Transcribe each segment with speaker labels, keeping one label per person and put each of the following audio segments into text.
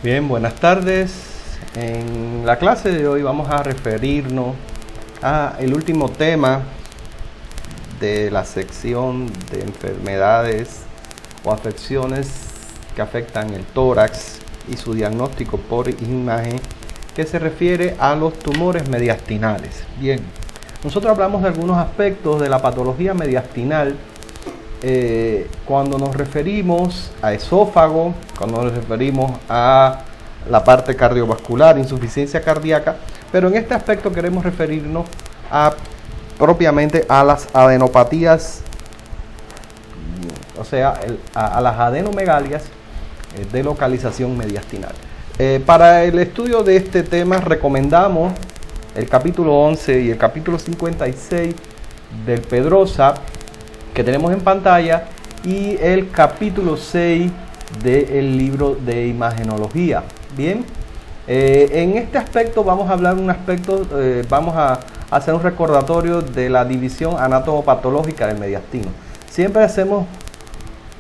Speaker 1: Bien, buenas tardes. En la clase de hoy vamos a referirnos a el último tema de la sección de enfermedades o afecciones que afectan el tórax y su diagnóstico por imagen, que se refiere a los tumores mediastinales. Bien, nosotros hablamos de algunos aspectos de la patología mediastinal cuando nos referimos a esófago, cuando nos referimos a la parte cardiovascular, insuficiencia cardíaca, pero en este aspecto queremos referirnos propiamente a las adenopatías, o sea, a las adenomegalias de localización mediastinal. Para el estudio de este tema recomendamos el capítulo 11 y el capítulo 56 del Pedrosa, que tenemos en pantalla, y el capítulo 6 del libro de imagenología. Bien, en este aspecto vamos a hablar un aspecto, vamos a hacer un recordatorio de la división anatomopatológica del mediastino. Siempre hacemos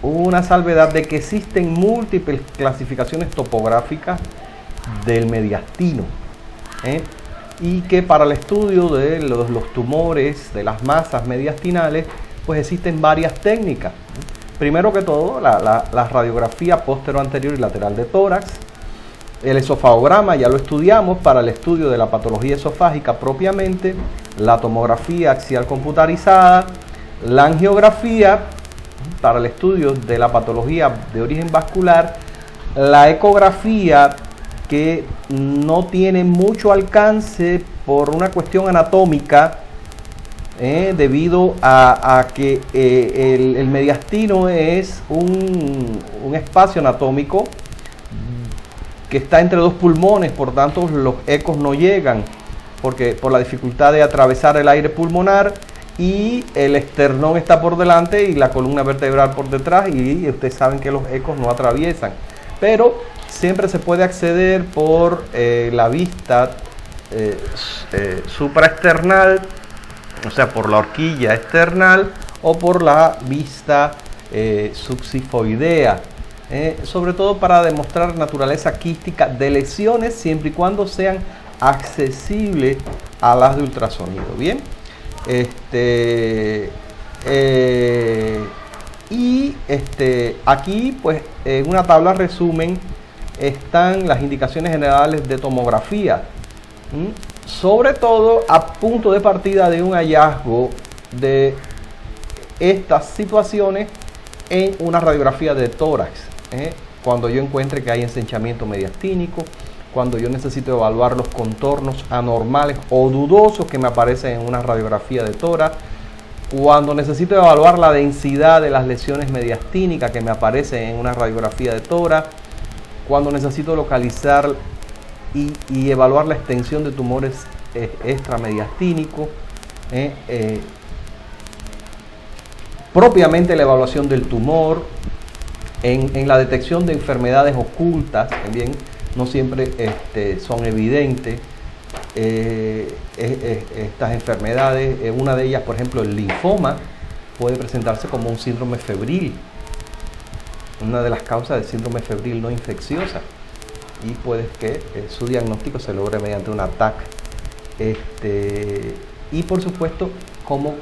Speaker 1: una salvedad de que existen múltiples clasificaciones topográficas del mediastino, y que para el estudio de los tumores de las masas mediastinales pues existen varias técnicas. Primero que todo, la radiografía postero-anterior y lateral de tórax, el esofagograma, ya lo estudiamos para el estudio de la patología esofágica propiamente, la tomografía axial computarizada, la angiografía para el estudio de la patología de origen vascular, la ecografía, que no tiene mucho alcance por una cuestión anatómica, debido a que el mediastino es un espacio anatómico que está entre dos pulmones, por tanto los ecos no llegan porque por la dificultad de atravesar el aire pulmonar, y el esternón está por delante y la columna vertebral por detrás, y ustedes saben que los ecos no atraviesan, pero siempre se puede acceder por la vista supraesternal, o sea, por la horquilla external, o por la vista subsifoidea, sobre todo para demostrar naturaleza quística de lesiones, siempre y cuando sean accesibles a las de ultrasonido. Bien, aquí pues en una tabla resumen están las indicaciones generales de tomografía, sobre todo a punto de partida de un hallazgo de estas situaciones en una radiografía de tórax, cuando yo encuentre que hay ensanchamiento mediastínico, cuando yo necesito evaluar los contornos anormales o dudosos que me aparecen en una radiografía de tórax, cuando necesito evaluar la densidad de las lesiones mediastínicas que me aparecen en una radiografía de tórax, cuando necesito localizar y evaluar la extensión de tumores extramediastínicos, propiamente la evaluación del tumor, en la detección de enfermedades ocultas, también no siempre son evidentes estas enfermedades. Una de ellas, por ejemplo, el linfoma, puede presentarse como un síndrome febril, una de las causas del síndrome febril no infecciosa, y puede que su diagnóstico se logre mediante un ATAC. Y por supuesto, como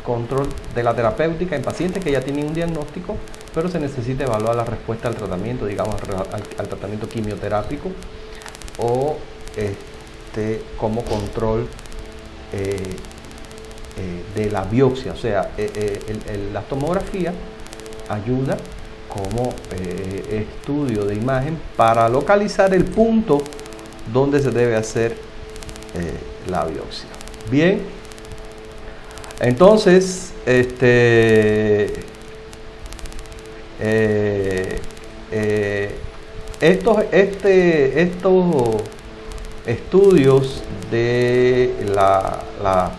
Speaker 1: control de la terapéutica en pacientes que ya tienen un diagnóstico, pero se necesita evaluar la respuesta al tratamiento, digamos al tratamiento quimioterápico, o como control de la biopsia. O sea, la tomografía ayuda como estudio de imagen para localizar el punto donde se debe hacer la biopsia. Bien, entonces estos estudios de la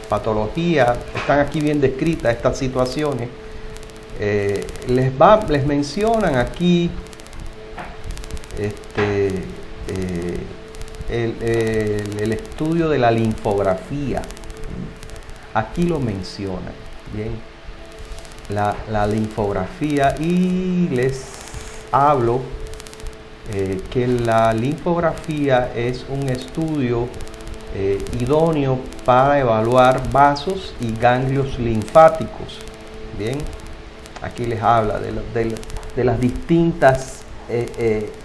Speaker 1: patología están aquí bien descritas, estas situaciones. Les mencionan aquí el estudio de la linfografía. Aquí lo mencionan, bien, la linfografía, y les hablo que la linfografía es un estudio idóneo para evaluar vasos y ganglios linfáticos. Bien, aquí les habla de las distintas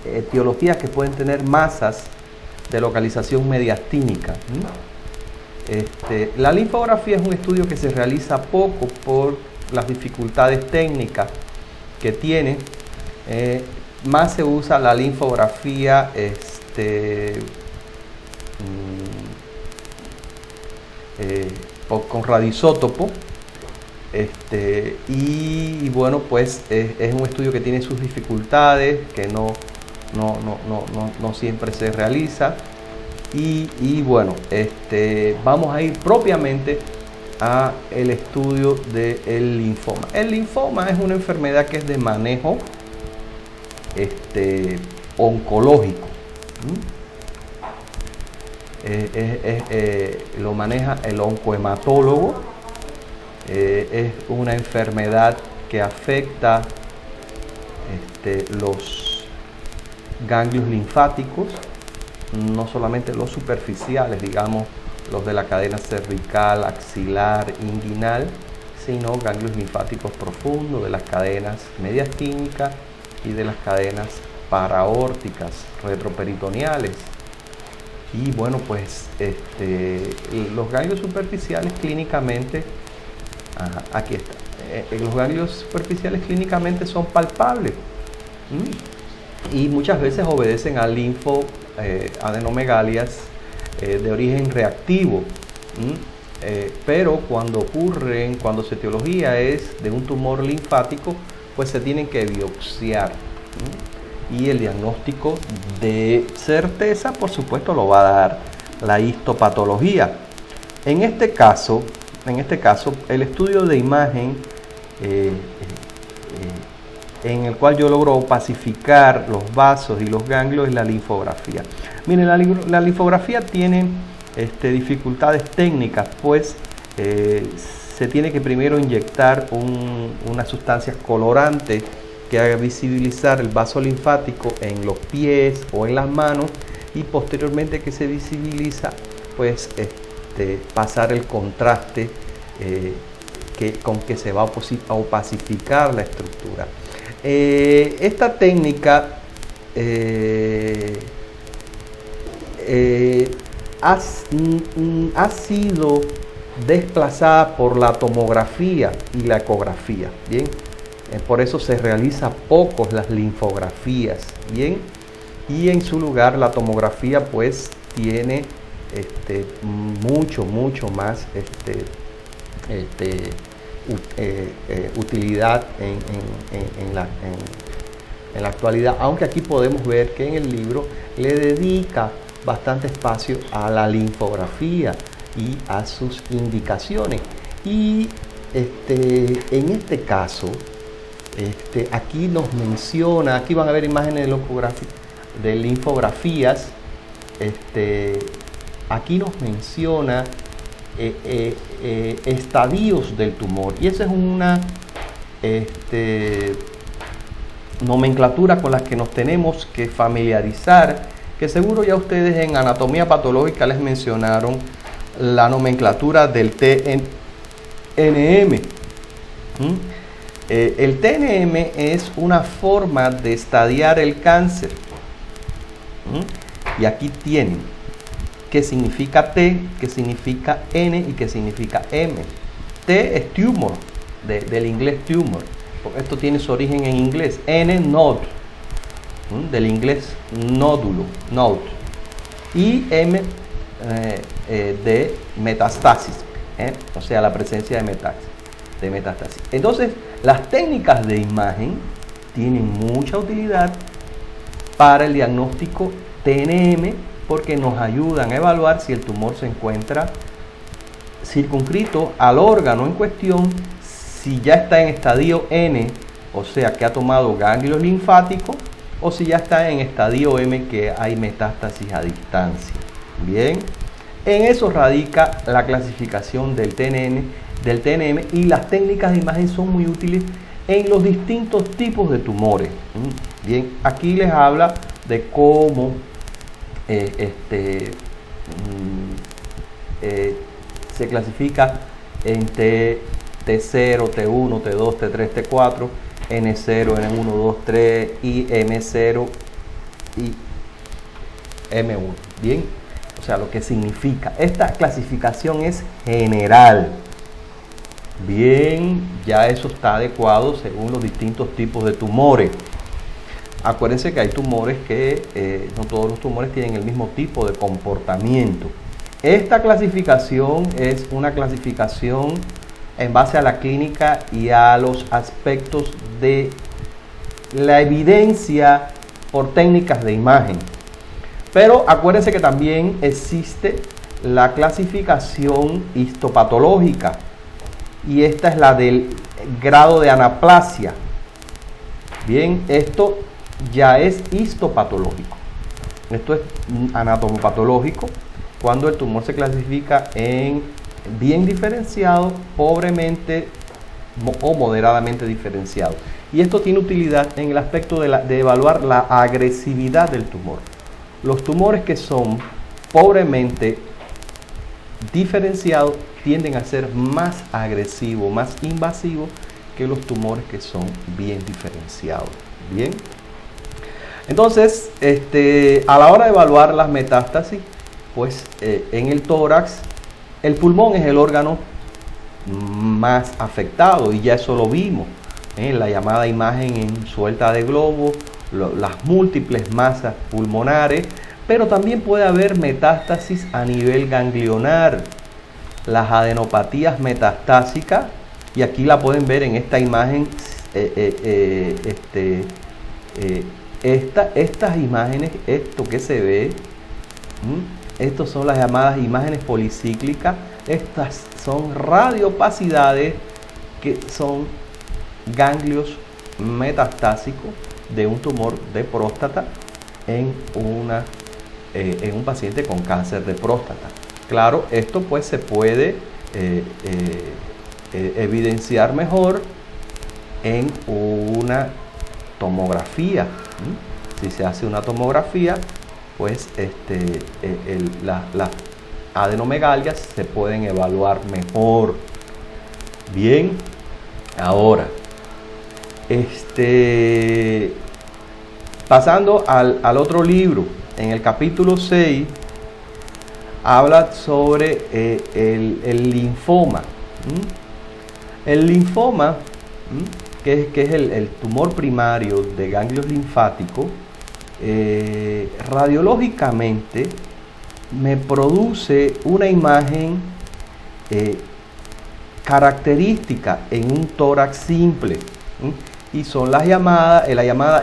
Speaker 1: etiologías que pueden tener masas de localización mediastínica. La linfografía es un estudio que se realiza poco por las dificultades técnicas que tiene. Más se usa la linfografía con radioisótopo, y bueno, pues es un estudio que tiene sus dificultades, que no siempre se realiza, y bueno, vamos a ir propiamente a el estudio del linfoma. El linfoma es una enfermedad que es de manejo oncológico. Lo maneja el oncohematólogo. Es una enfermedad que afecta los ganglios linfáticos, no solamente los superficiales, digamos los de la cadena cervical, axilar, inguinal, sino ganglios linfáticos profundos de las cadenas mediastínicas y de las cadenas paraórticas, retroperitoneales. Y bueno, pues los ganglios superficiales clínicamente, aquí está, los ganglios superficiales clínicamente son palpables, y muchas veces obedecen a linfoadenomegalias de origen reactivo, pero cuando su etiología es de un tumor linfático, pues se tienen que biopsiar, y el diagnóstico de certeza, por supuesto, lo va a dar la histopatología. En este caso, el estudio de imagen en el cual yo logro opacificar los vasos y los ganglios es la linfografía. Miren, la linfografía tiene dificultades técnicas, pues se tiene que primero inyectar una sustancia colorante que haga visibilizar el vaso linfático en los pies o en las manos, y posteriormente que se visibiliza, pues pasar el contraste con que se va a opacificar la estructura. Esta técnica ha sido desplazada por la tomografía y la ecografía. Bien, por eso se realiza pocos las linfografías. Bien, y en su lugar la tomografía pues tiene mucho más utilidad en la actualidad, aunque aquí podemos ver que en el libro le dedica bastante espacio a la linfografía y a sus indicaciones. Y en este caso, aquí nos menciona, aquí van a ver imágenes de linfografías, aquí nos menciona estadios del tumor, y esa es una nomenclatura con la que nos tenemos que familiarizar, que seguro ya ustedes en anatomía patológica les mencionaron la nomenclatura del TNM. El TNM es una forma de estadiar el cáncer, y aquí tienen qué significa T, qué significa N y qué significa M. T es tumor, del inglés tumor, esto tiene su origen en inglés. N, node, del inglés nódulo, node. Y M, de metastasis, o sea, la presencia de metástasis. Entonces, las técnicas de imagen tienen mucha utilidad para el diagnóstico TNM, porque nos ayudan a evaluar si el tumor se encuentra circunscrito al órgano en cuestión, si ya está en estadio N, o sea que ha tomado ganglios linfáticos, o si ya está en estadio M, que hay metástasis a distancia. Bien, en eso radica la clasificación del TNM, y las técnicas de imagen son muy útiles en los distintos tipos de tumores. Bien, aquí les habla de cómo se clasifica en T0, T1, T2, T3, T4, N0, N1, 2, 3 y M0 y M1. Bien, o sea, lo que significa. Esta clasificación es general. Bien, ya eso está adecuado según los distintos tipos de tumores. Acuérdense que hay tumores que no todos los tumores tienen el mismo tipo de comportamiento. Esta clasificación es una clasificación en base a la clínica y a los aspectos de la evidencia por técnicas de imagen. Pero acuérdense que también existe la clasificación histopatológica y esta es la del grado de anaplasia. Bien, esto ya es histopatológico. Esto es anatomopatológico cuando el tumor se clasifica en bien diferenciado, pobremente o moderadamente diferenciado. Y esto tiene utilidad en el aspecto de evaluar la agresividad del tumor. Los tumores que son pobremente diferenciados tienden a ser más agresivos, más invasivos que los tumores que son bien diferenciados. Bien. Entonces, a la hora de evaluar las metástasis, pues en el tórax, el pulmón es el órgano más afectado y ya eso lo vimos en la llamada imagen en suelta de globo, las múltiples masas pulmonares, pero también puede haber metástasis a nivel ganglionar, las adenopatías metastásicas, y aquí la pueden ver en esta imagen. Estas imágenes, esto que se ve, estas son las llamadas imágenes policíclicas. Estas son radiopacidades que son ganglios metastásicos de un tumor de próstata en un paciente con cáncer de próstata. Claro, esto pues se puede evidenciar mejor en una tomografía. Si se hace una tomografía, pues las adenomegalias se pueden evaluar mejor. Bien, ahora pasando al otro libro, en el capítulo 6 habla sobre el linfoma. El linfoma, que es el tumor primario de ganglios linfáticos, radiológicamente me produce una imagen característica en un tórax simple, y son la llamada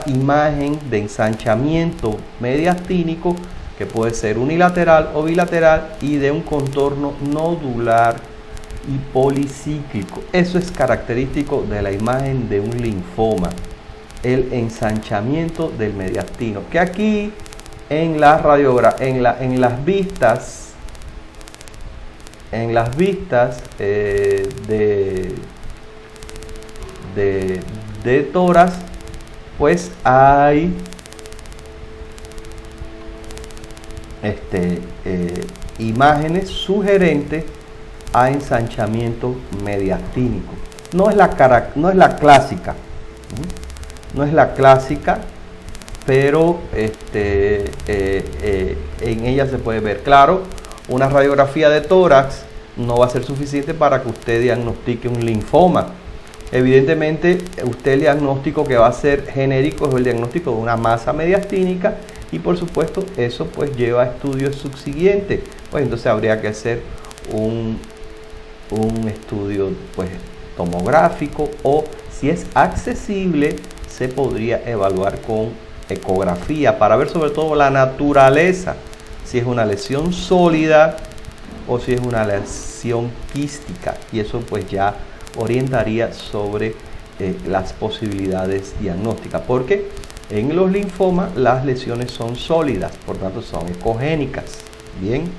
Speaker 1: imagen de ensanchamiento mediastínico, que puede ser unilateral o bilateral, y de un contorno nodular y policíclico. Eso es característico de la imagen de un linfoma, el ensanchamiento del mediastino, que aquí en las vistas de tórax, pues hay imágenes sugerentes a ensanchamiento mediastínico. No es la clásica, pero en ella se puede ver. Claro, una radiografía de tórax no va a ser suficiente para que usted diagnostique un linfoma. Evidentemente, el diagnóstico que va a ser genérico es el diagnóstico de una masa mediastínica, y por supuesto eso pues lleva a estudios subsiguientes. Pues entonces habría que hacer un estudio pues tomográfico, o si es accesible se podría evaluar con ecografía para ver sobre todo la naturaleza, si es una lesión sólida o si es una lesión quística, y eso pues ya orientaría sobre las posibilidades diagnósticas, porque en los linfomas las lesiones son sólidas, por tanto son ecogénicas. Bien.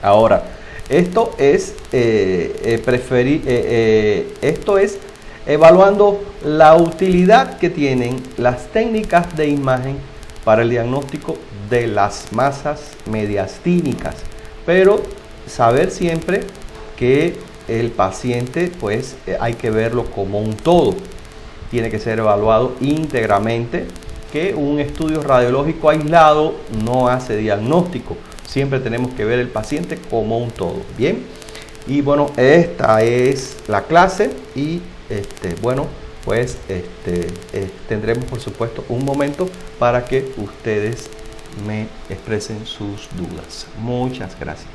Speaker 1: Ahora, esto es evaluando la utilidad que tienen las técnicas de imagen para el diagnóstico de las masas mediastínicas, pero saber siempre que el paciente pues hay que verlo como un todo, tiene que ser evaluado íntegramente, que un estudio radiológico aislado no hace diagnóstico, siempre tenemos que ver el paciente como un todo. Bien, y bueno, esta es la clase y bueno, pues tendremos por supuesto un momento para que ustedes me expresen sus dudas. Muchas gracias.